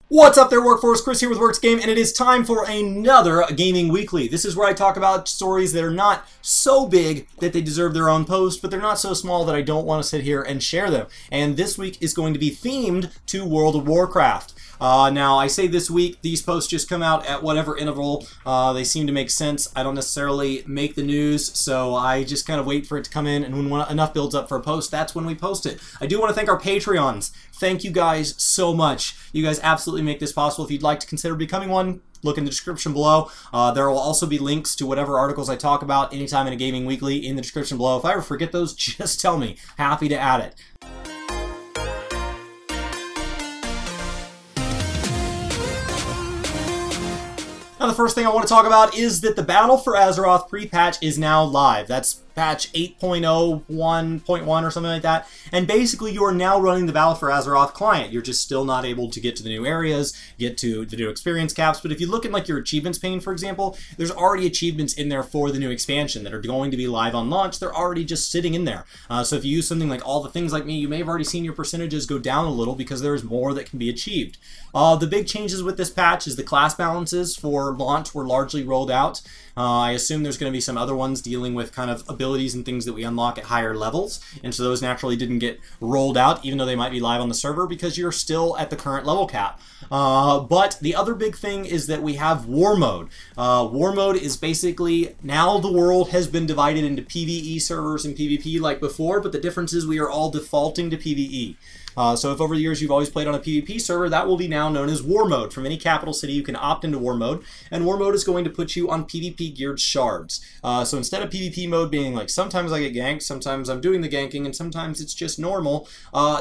What's up there, Workforce? Chris here with Work To Game, and it is time for another Gaming Weekly. This is where I talk about stories that are not so big that they deserve their own post, but they're not so small that I don't want to sit here and share them. And this week is going to be themed to World of Warcraft. Now, I say this week, these posts just come out at whatever interval. They seem to make sense. I don't necessarily make the news, so I just kind of wait for it to come in, and when enough builds up for a post, that's when we post it. I do want to thank our Patreons. Thank you guys so much. You guys absolutely make this possible. If you'd like to consider becoming one, look in the description below. There will also be links to whatever articles I talk about anytime in a Gaming Weekly in the description below. If I ever forget those, just tell me. Happy to add it. Now, the first thing I want to talk about is that the Battle for Azeroth pre-patch is now live. That's patch 8.01.1 or something like that. And basically, you are now running the Battle for Azeroth client. You're just still not able to get to the new areas, get to the new experience caps. But if you look in like your achievements pane, for example, there's already achievements in there for the new expansion that are going to be live on launch. They're already just sitting in there. So if you use something like All the Things Like Me, you may have already seen your percentages go down a little because there's more that can be achieved. The big changes with this patch is the class balances for launch were largely rolled out. I assume there's going to be some other ones dealing with kind of abilities and things that we unlock at higher levels, and so those naturally didn't get rolled out, even though they might be live on the server, because you're still at the current level cap. But the other big thing is that we have war mode. War mode is basically, now the world has been divided into PvE servers and PvP like before, but the difference is we are all defaulting to PvE. So if over the years you've always played on a PvP server, that will be now known as War Mode. From any capital city, you can opt into War Mode, and War Mode is going to put you on PvP geared shards. So instead of PvP mode being like, sometimes I get ganked, sometimes I'm doing the ganking, and sometimes it's just normal,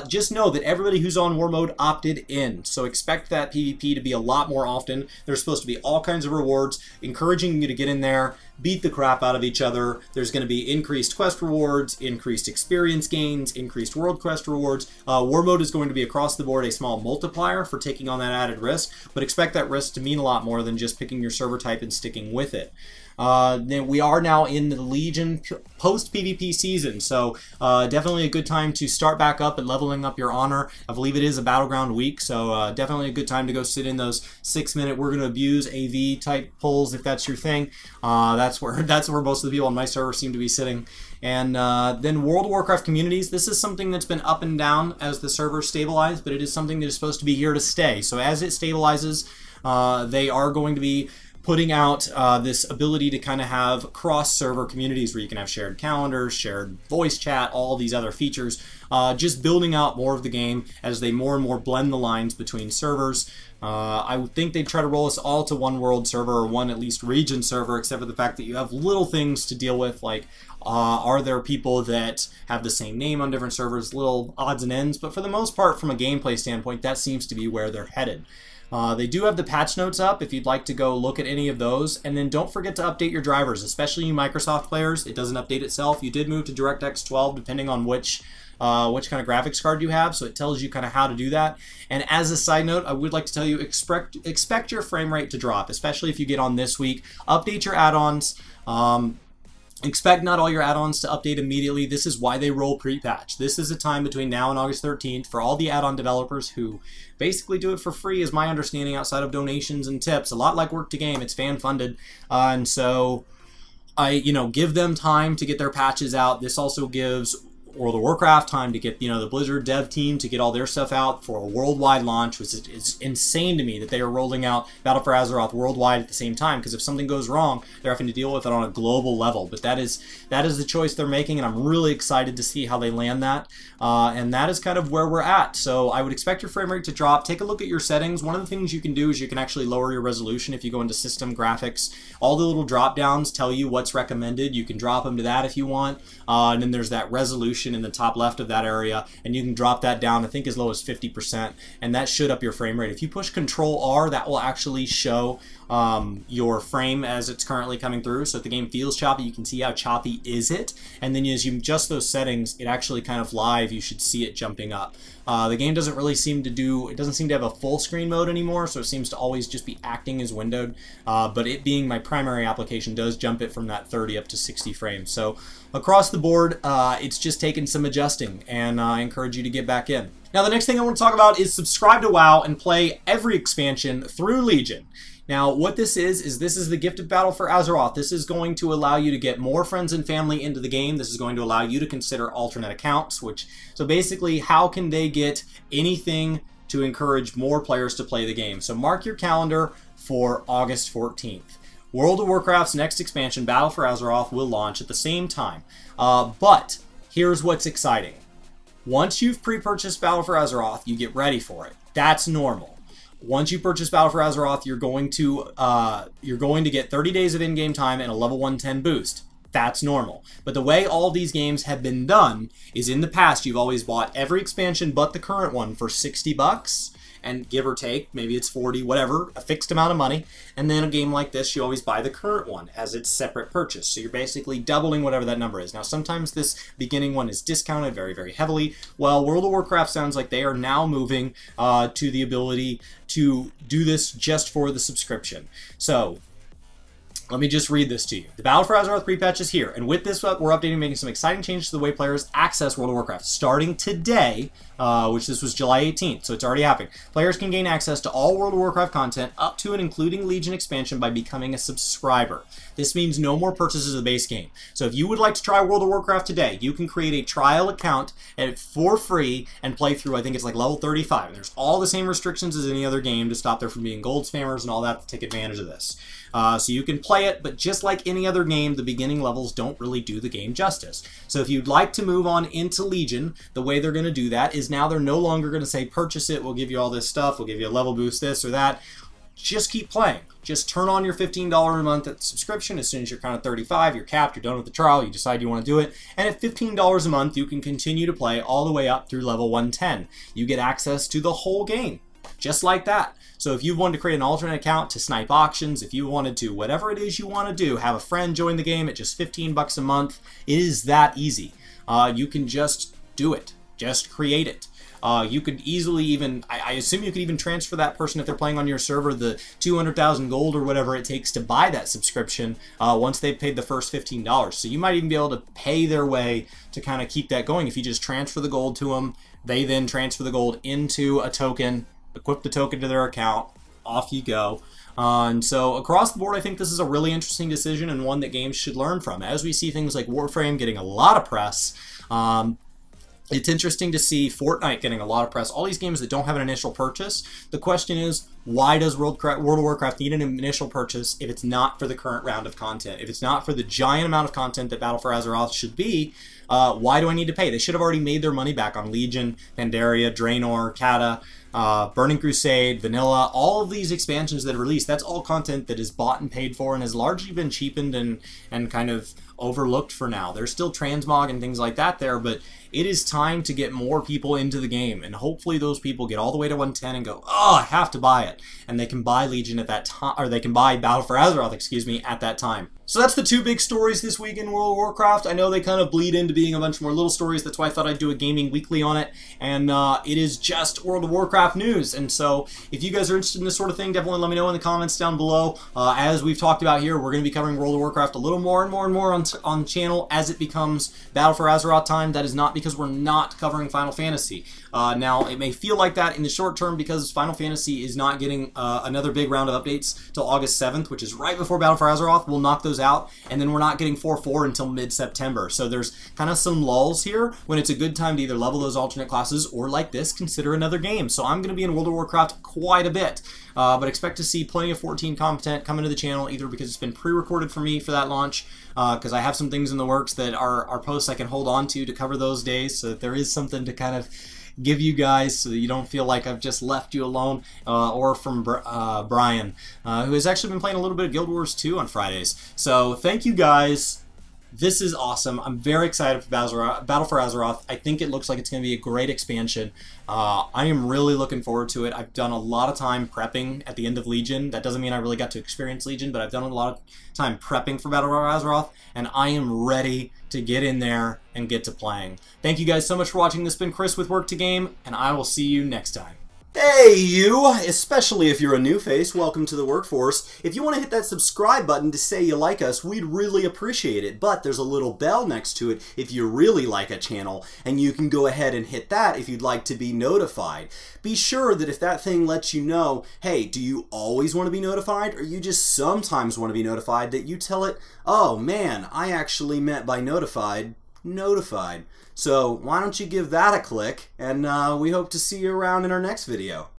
just know that everybody who's on War Mode opted in. So expect that PvP to be a lot more often. There's supposed to be all kinds of rewards, encouraging you to get in there, beat the crap out of each other. There's going to be increased quest rewards, increased experience gains, increased world quest rewards. War mode is going to be across the board a small multiplier for taking on that added risk, but expect that risk to mean a lot more than just picking your server type and sticking with it. Then we are now in the Legion post-PvP season, so definitely a good time to start back up and leveling up your honor. I believe it is a Battleground week, so definitely a good time to go sit in those 6-minute we're going to abuse AV type pulls if that's your thing. That's where most of the people on my server seem to be sitting. And then World of Warcraft communities. This is something that's been up and down as the servers stabilize, but it is something that is supposed to be here to stay. So as it stabilizes, they are going to be putting out this ability to kind of have cross-server communities where you can have shared calendars, shared voice chat, all these other features, just building out more of the game as they more and more blend the lines between servers. I would think they'd try to roll us all to one world server or one at least region server, except for the fact that you have little things to deal with, like are there people that have the same name on different servers, little odds and ends, but for the most part, from a gameplay standpoint, that seems to be where they're headed. They do have the patch notes up if you'd like to go look at any of those, and then don't forget to update your drivers, especially you Microsoft players. It doesn't update itself. You did move to DirectX 12 depending on which kind of graphics card you have, so it tells you kind of how to do that. And as a side note, I would like to tell you, expect your frame rate to drop, especially if you get on this week. Update your add-ons. Expect not all your add-ons to update immediately. This is why they roll pre-patch. This is a time between now and August 13th for all the add-on developers who basically do it for free, is my understanding, outside of donations and tips. A lot like Work To Game, it's fan-funded. And so, give them time to get their patches out. This also gives World of Warcraft time to get, the Blizzard dev team to get all their stuff out for a worldwide launch, which is insane to me that they are rolling out Battle for Azeroth worldwide at the same time, because if something goes wrong, they're having to deal with it on a global level. But that is the choice they're making, and I'm really excited to see how they land that. And that is kind of where we're at. So I would expect your frame rate to drop. Take a look at your settings. One of the things you can do is you can actually lower your resolution if you go into System Graphics. All the little drop downs tell you what's recommended. You can drop them to that if you want. And then there's that resolution in the top left of that area, and you can drop that down, I think, as low as 50%, and that should up your frame rate. If you push Control R, that will actually show your frame as it's currently coming through. So if the game feels choppy, you can see how choppy is it, and then as you adjust those settings, it actually kind of live, you should see it jumping up. The game doesn't really seem to it doesn't seem to have a full screen mode anymore, so it seems to always just be acting as windowed, but it being my primary application does jump it from that 30 up to 60 frames. So across the board, it's just taking taken some adjusting, and I encourage you to get back in. Now, the next thing I want to talk about is subscribe to WoW and play every expansion through Legion. Now, what this is this is the Gifted Battle for Azeroth. This is going to allow you to get more friends and family into the game. This is going to allow you to consider alternate accounts, so basically, how can they get anything to encourage more players to play the game? So mark your calendar for August 14th. World of Warcraft's next expansion, Battle for Azeroth, will launch at the same time. But here's what's exciting. Once you've pre-purchased Battle for Azeroth, you get ready for it. That's normal. Once you purchase Battle for Azeroth, you're going to get 30 days of in-game time and a level 110 boost. That's normal. But the way all these games have been done is in the past you've always bought every expansion but the current one for $60, and give or take, maybe it's 40, whatever, a fixed amount of money. And then a game like this, you always buy the current one as its separate purchase. So you're basically doubling whatever that number is. Now, sometimes this beginning one is discounted very, very heavily. Well, World of Warcraft sounds like they are now moving to the ability to do this just for the subscription. So let me just read this to you. The Battle for Azeroth pre-patch is here, and with this we're updating, making some exciting changes to the way players access World of Warcraft. Starting today, which this was July 18th, so it's already happening, players can gain access to all World of Warcraft content up to and including Legion expansion by becoming a subscriber. This means no more purchases of the base game. So if you would like to try World of Warcraft today, you can create a trial account for free and play through, I think it's like level 35. And there's all the same restrictions as any other game to stop there from being gold spammers and all that to take advantage of this. So you can play it, but just like any other game, the beginning levels don't really do the game justice. So if you'd like to move on into Legion, the way they're going to do that is now they're no longer going to say, purchase it, we'll give you all this stuff, we'll give you a level boost, this or that. Just keep playing. Just turn on your $15 a month subscription. As soon as you're kind of 35, you're capped, you're done with the trial, you decide you want to do it. And at $15 a month, you can continue to play all the way up through level 110. You get access to the whole game, just like that. So if you wanted to create an alternate account to snipe auctions, if you wanted to, whatever it is you want to do, have a friend join the game at just $15 a month, it is that easy. You can just do it. Just create it. You could easily even, I assume you could even transfer that person, if they're playing on your server, the 200,000 gold or whatever it takes to buy that subscription once they've paid the first $15. So you might even be able to pay their way to kind of keep that going. If you just transfer the gold to them, they then transfer the gold into a token, equip the token to their account, off you go. And so across the board, I think this is a really interesting decision and one that games should learn from. As we see things like Warframe getting a lot of press, it's interesting to see Fortnite getting a lot of press. All these games that don't have an initial purchase, the question is, why does World of Warcraft need an initial purchase if it's not for the current round of content? If it's not for the giant amount of content that Battle for Azeroth should be, why do I need to pay? They should have already made their money back on Legion, Pandaria, Draenor, Kata, Burning Crusade, Vanilla, all of these expansions that are released. That's all content that is bought and paid for and has largely been cheapened and kind of overlooked for now. There's still transmog and things like that there, but it is time to get more people into the game, and hopefully those people get all the way to 110 and go, oh, I have to buy it, and they can buy Legion at that time, or they can buy Battle for Azeroth, excuse me, at that time. So that's the two big stories this week in World of Warcraft. I know they kind of bleed into being a bunch more little stories. That's why I thought I'd do a gaming weekly on it, and it is just World of Warcraft news. And so if you guys are interested in this sort of thing, definitely let me know in the comments down below. As we've talked about here, we're going to be covering World of Warcraft a little more and more and more on the channel as it becomes Battle for Azeroth time. That is not because we're not covering Final Fantasy. Now, it may feel like that in the short term because Final Fantasy is not getting another big round of updates till August 7th, which is right before Battle for Azeroth. We'll knock those out, and then we're not getting 4.4 until mid-September. So there's kind of some lulls here when it's a good time to either level those alternate classes or, like this, consider another game. So I'm going to be in World of Warcraft quite a bit, but expect to see plenty of 14 content coming to the channel, either because it's been pre-recorded for me for that launch, because I have some things in the works that are posts I can hold on to cover those days, so that there is something to kind of give you guys so that you don't feel like I've just left you alone, or from Brian, who has actually been playing a little bit of Guild Wars 2 on Fridays. So thank you guys. This is awesome. I'm very excited for Battle for Azeroth. I think it looks like it's going to be a great expansion. I am really looking forward to it. I've done a lot of time prepping at the end of Legion. That doesn't mean I really got to experience Legion, but I've done a lot of time prepping for Battle for Azeroth, and I am ready to get in there and get to playing. Thank you guys so much for watching. This has been Chris with Work to Game, and I will see you next time. Hey you! Especially if you're a new face, welcome to the workforce. If you want to hit that subscribe button to say you like us, we'd really appreciate it. But there's a little bell next to it if you really like a channel, and you can go ahead and hit that if you'd like to be notified. Be sure that if that thing lets you know, hey, do you always want to be notified, or you just sometimes want to be notified, that you tell it, oh man, I actually meant by notified, notified. So why don't you give that a click, and we hope to see you around in our next video.